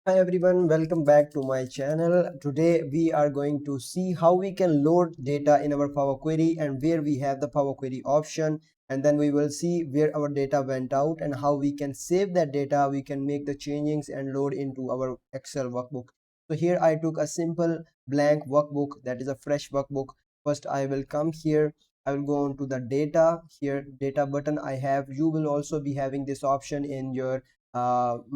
Hi everyone, welcome back to my channel. Today we are going to see how we can load data in our Power Query and where we have the Power Query option, and then we will see where our data went out and how we can save that data. We can make the changings and load into our Excel workbook. So here I took a simple blank workbook, that is a fresh workbook. First I will come here. I will go on to the data. Here data button I have. You will also be having this option in your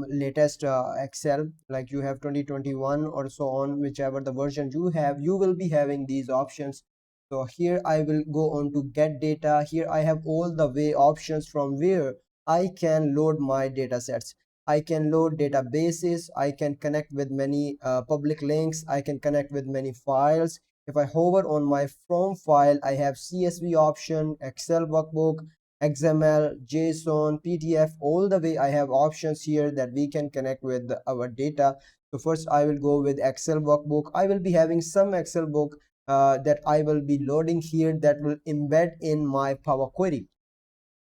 latest Excel, like you have 2021 or so on, whichever the version you have, you will be having these options. So here I will go on to get data. Here I have all the way options from where I can load my data sets. I can load databases. I can connect with many public links. I can connect with many files. If I hover on my from file, I have CSV option, Excel workbook, XML, JSON, PDF, all the way I have options here that we can connect with our data. So first I will go with Excel workbook. I will be having some Excel book that I will be loading here that will embed in my Power Query.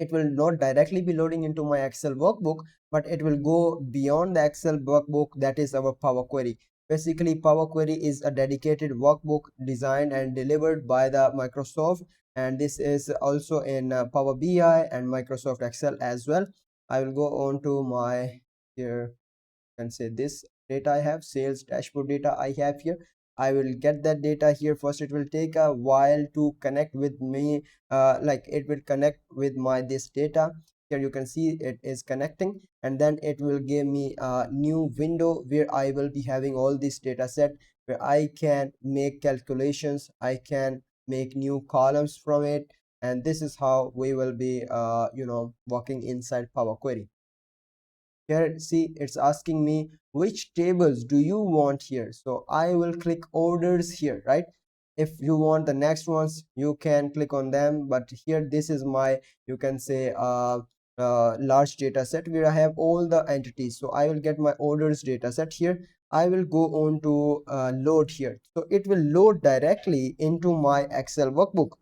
It will not directly be loading into my Excel workbook, but it will go beyond the Excel workbook, that is our Power Query. Basically, Power Query is a dedicated workbook designed and delivered by the Microsoft, and this is also in Power BI and Microsoft Excel as well. I will go on to my here and say this data I have, sales dashboard data I have here. I will get that data here. First it will take a while to connect with me, like it will connect with my this data. Here you can see it is connecting, and then it will give me a new window where I will be having all this data set, where I can make calculations, I can make new columns from it, and this is how we will be working inside Power Query. Here see it's asking me which tables do you want here, so I will click orders here, right? If you want the next ones you can click on them, but here this is my, you can say, large data set where I have all the entities. So I will get my orders data set here. I will go on to load here, so it will load directly into my Excel workbook,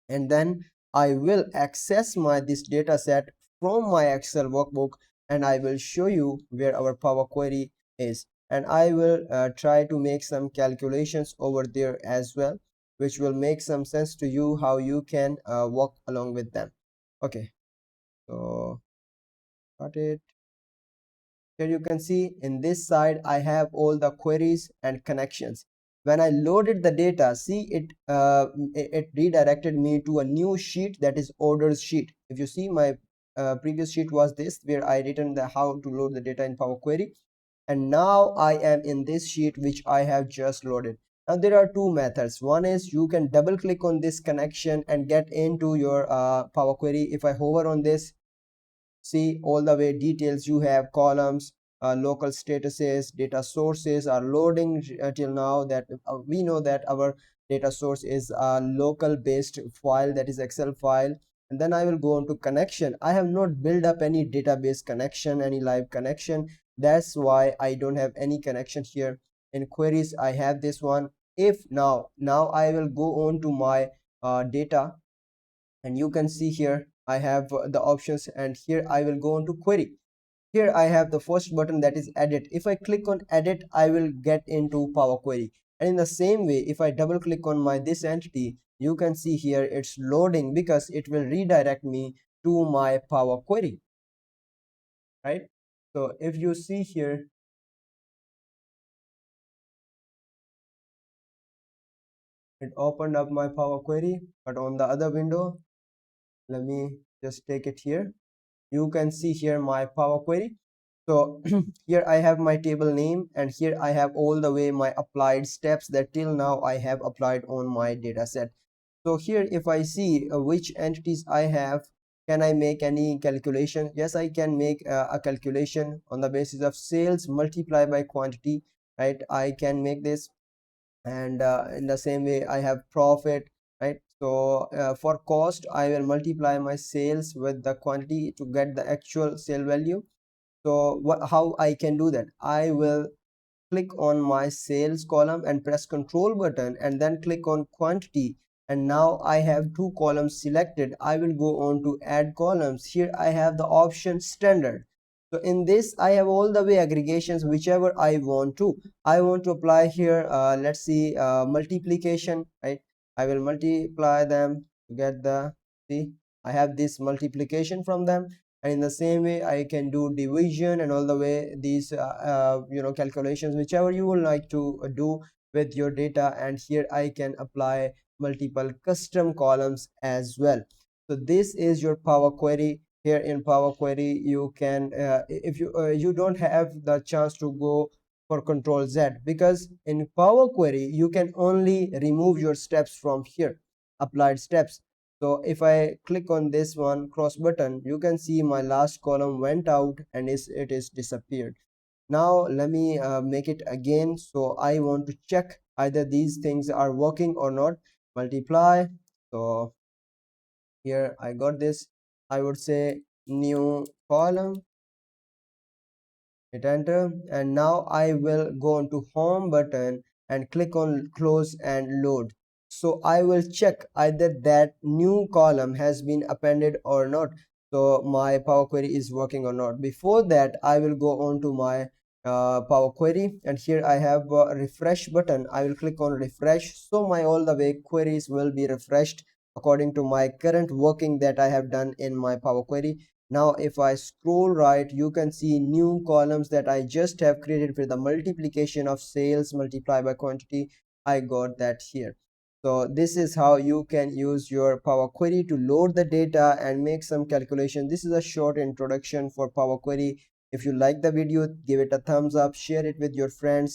and then I will access my this data set from my Excel workbook, and I will show you where our Power Query is, and I will try to make some calculations over there as well, which will make some sense to you how you can work along with them. Okay, so got it. Here you can see in this side I have all the queries and connections. When I loaded the data, see it redirected me to a new sheet, that is orders sheet. If you see, my previous sheet was this where I written the how to load the data in Power Query, and now I am in this sheet which I have just loaded. Now there are two methods. One is you can double click on this connection and get into your Power Query. If I hover on this, see all the way details, you have columns, local statuses, data sources are loading till now, that we know that our data source is a local based file, that is Excel file. And then I will go on to connection. I have not built up any database connection, any live connection, that's why I don't have any connection here. In queries I have this one. If now I will go on to my data, and you can see here I have the options, and here I will go on to query. Here I have the first button, that is edit. If I click on edit, I will get into Power Query. And in the same way, if I double click on my this entity, you can see here it's loading because it will redirect me to my Power Query, right? So if you see here, it opened up my Power Query, but on the other window, let me just take it here. You can see here my Power Query. So here I have my table name, and here I have all the way my applied steps that till now I have applied on my data set. So here if I see which entities I have, can I make any calculation? Yes, I can make a calculation on the basis of sales multiplied by quantity, right? I can make this. And in the same way I have profit, right? So for cost I will multiply my sales with the quantity to get the actual sale value. So how I can do that? I will click on my sales column and press Control button, and then click on quantity, and now I have two columns selected. I will go on to add columns. Here I have the option standard. So in this I have all the way aggregations whichever I want to apply here. Let's see, multiplication, right? I will multiply them to get the, see, I have this multiplication from them, and in the same way I can do division and all the way these calculations whichever you would like to do with your data. And here I can apply multiple custom columns as well. So this is your Power Query. Here in Power Query you can if you don't have the chance to go for Control Z, because in Power Query you can only remove your steps from here, applied steps. So if I click on this one cross button, you can see my last column went out and it is disappeared. Now let me make it again. So I want to check either these things are working or not. Multiply. So here I got this, I would say new column, hit enter, and now I will go on to home button and click on close and load. So I will check either that new column has been appended or not, so my Power Query is working or not. Before that I will go on to my Power Query, and here I have a refresh button. I will click on refresh, so my all the way queries will be refreshed according to my current working that I have done in my Power Query. Now if I scroll right, you can see new columns that I just have created with the multiplication of sales multiplied by quantity. I got that here. So this is how you can use your Power Query to load the data and make some calculation. This is a short introduction for Power Query. If you like the video, give it a thumbs up, share it with your friends.